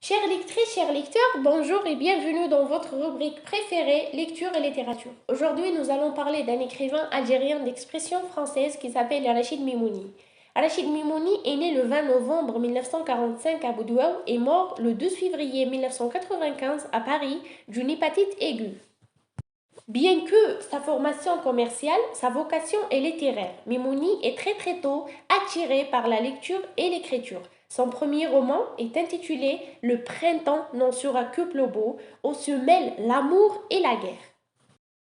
Chères lectrices, chers lecteurs, bonjour et bienvenue dans votre rubrique préférée, lecture et littérature. Aujourd'hui, nous allons parler d'un écrivain algérien d'expression française qui s'appelle Rachid Mimouni. Rachid Mimouni est né le 20 novembre 1945 à Boudouaou et mort le 12 février 1995 à Paris d'une hépatite aiguë. Bien que sa formation commerciale, sa vocation est littéraire. Mimouni est très tôt attiré par la lecture et l'écriture. Son premier roman est intitulé Le printemps n'en sera que plus beau, où se mêlent l'amour et la guerre.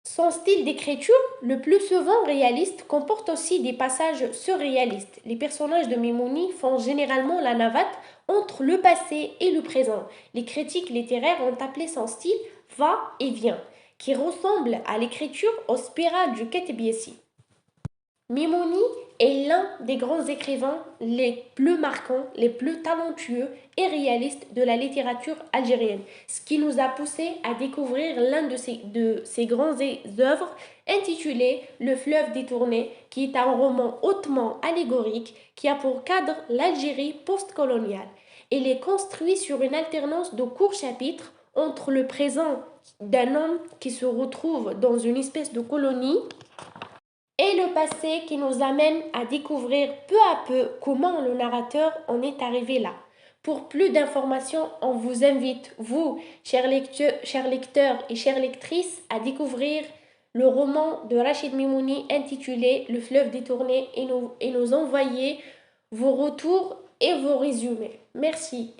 Son style d'écriture, le plus souvent réaliste, comporte aussi des passages surréalistes. Les personnages de Mimouni font généralement la navette entre le passé et le présent. Les critiques littéraires ont appelé son style va-et-vient, qui ressemble à l'écriture aux spirales du Ketbiesi. Mimouni est l'un des grands écrivains les plus marquants, les plus talentueux et réalistes de la littérature algérienne, ce qui nous a poussé à découvrir l'un de ses grandes œuvres intitulé Le fleuve détourné, qui est un roman hautement allégorique qui a pour cadre l'Algérie postcoloniale. Il est construit sur une alternance de courts chapitres entre le présent d'un homme qui se retrouve dans une espèce de colonie et le passé qui nous amène à découvrir peu à peu comment le narrateur en est arrivé là. Pour plus d'informations, on vous invite, vous, chers lecteurs et chères lectrices, à découvrir le roman de Rachid Mimouni intitulé Le fleuve détourné et nous envoyer vos retours et vos résumés. Merci.